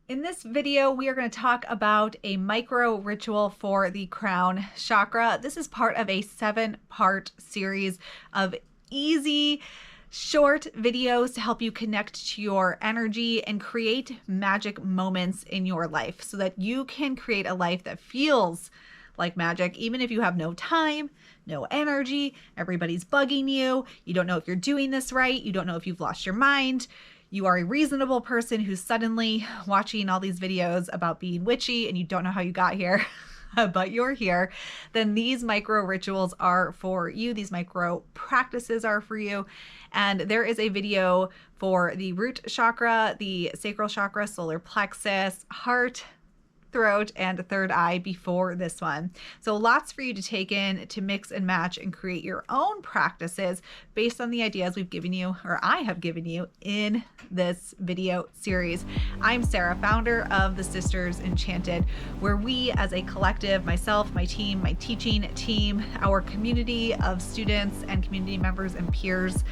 In this video, we are going to talk about a micro ritual for the crown chakra. This is part of a 7-part series of easy, short videos to help you connect to your energy and create magic moments in your life so that you can create a life that feels like magic, even if you have no time, no energy, everybody's bugging you, you don't know if you're doing this right, you don't know if you've lost your mind. You are a reasonable person who's suddenly watching all these videos about being witchy and you don't know how you got here, but you're here, then these micro rituals are for you. These micro practices are for you. And there is a video for the root chakra, the sacral chakra, solar plexus, heart, throat, and third eye before this one. So lots for you to take in, to mix and match and create your own practices based on the ideas we've given you, or I have given you, in this video series. I'm Sarah, founder of the Sisters Enchanted, where we as a collective, myself, my team, my teaching team, our community of students and community members and peers,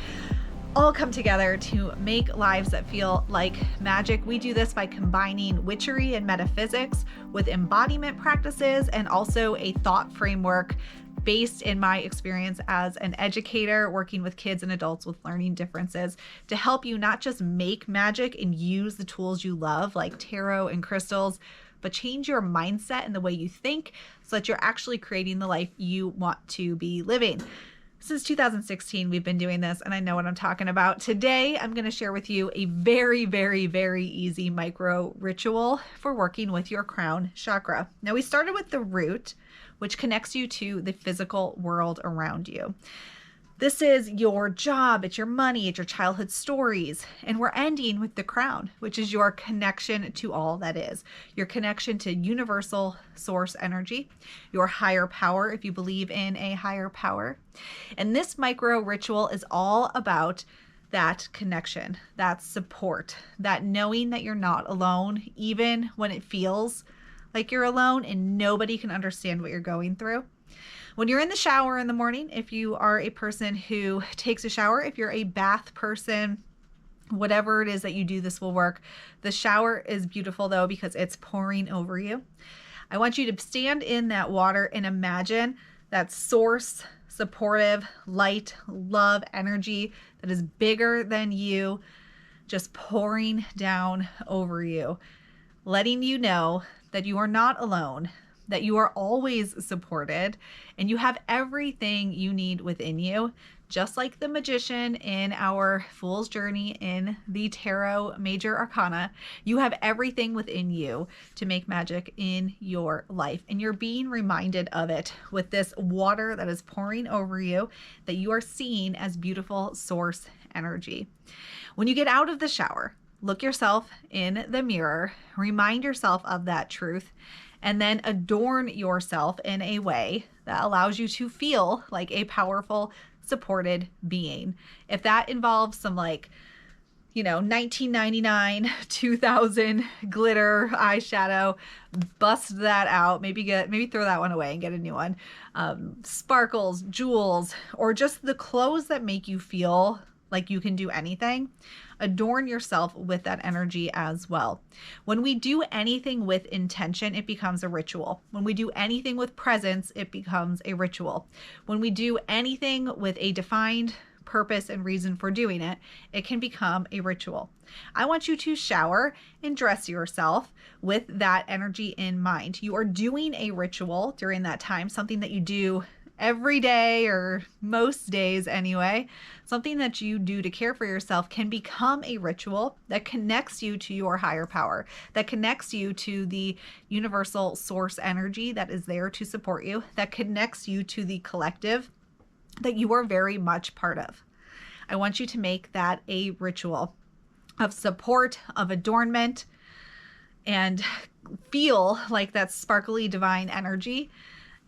all come together to make lives that feel like magic. We do this by combining witchery and metaphysics with embodiment practices and also a thought framework based in my experience as an educator working with kids and adults with learning differences to help you not just make magic and use the tools you love like tarot and crystals, but change your mindset and the way you think so that you're actually creating the life you want to be living. Since 2016, we've been doing this, and I know what I'm talking about. Today, I'm going to share with you a very, very, very easy micro ritual for working with your crown chakra. Now, we started with the root, which connects you to the physical world around you. This is your job, it's your money, it's your childhood stories. And we're ending with the crown, which is your connection to all that is. Your connection to universal source energy, your higher power, if you believe in a higher power. And this micro ritual is all about that connection, that support, that knowing that you're not alone, even when it feels like you're alone and nobody can understand what you're going through. When you're in the shower in the morning, if you are a person who takes a shower, if you're a bath person, whatever it is that you do, this will work. The shower is beautiful though because it's pouring over you. I want you to stand in that water and imagine that source, supportive, light, love energy that is bigger than you, just pouring down over you, letting you know that you are not alone, that you are always supported, and you have everything you need within you. Just like the magician in our Fool's Journey in the Tarot Major Arcana, you have everything within you to make magic in your life. And you're being reminded of it with this water that is pouring over you that you are seeing as beautiful source energy. When you get out of the shower, look yourself in the mirror, remind yourself of that truth, and then adorn yourself in a way that allows you to feel like a powerful, supported being. If that involves some 1999, 2000 glitter eyeshadow, bust that out, maybe throw that one away and get a new one. Sparkles, jewels, or just the clothes that make you feel like you can do anything. Adorn yourself with that energy as well. When we do anything with intention, it becomes a ritual. When we do anything with presence, it becomes a ritual. When we do anything with a defined purpose and reason for doing it, it can become a ritual. I want you to shower and dress yourself with that energy in mind. You are doing a ritual during that time, something that you do every day or most days anyway. Something that you do to care for yourself can become a ritual that connects you to your higher power, that connects you to the universal source energy that is there to support you, that connects you to the collective that you are very much part of. I want you to make that a ritual of support, of adornment, and feel like that sparkly divine energy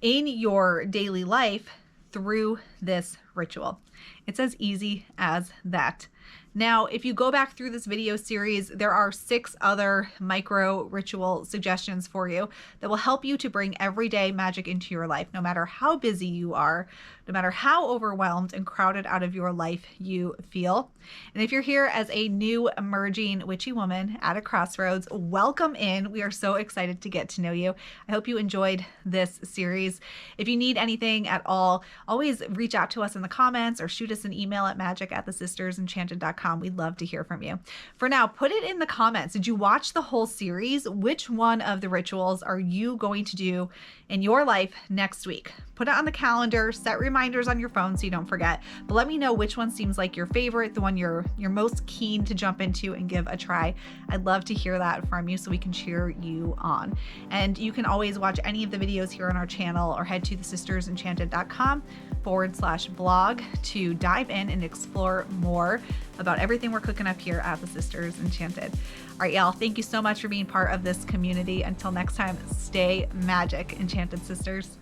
in your daily life through this ritual. It's as easy as that. Now, if you go back through this video series, there are 6 other micro ritual suggestions for you that will help you to bring everyday magic into your life, no matter how busy you are, no matter how overwhelmed and crowded out of your life you feel. And if you're here as a new emerging witchy woman at a crossroads, welcome in. We are so excited to get to know you. I hope you enjoyed this series. If you need anything at all, always reach out to us in the comments or shoot us an email at magic@thesistersenchanted.com. We'd love to hear from you. For now, put it in the comments. Did you watch the whole series? Which one of the rituals are you going to do in your life next week? Put it on the calendar, set reminders on your phone so you don't forget, but let me know which one seems like your favorite, the one you're most keen to jump into and give a try. I'd love to hear that from you so we can cheer you on. And you can always watch any of the videos here on our channel or head to thesistersenchanted.com/blog to dive in and explore more about everything we're cooking up here at the Sisters Enchanted. All right, y'all, thank you so much for being part of this community. Until next time, stay magic, Enchanted Sisters.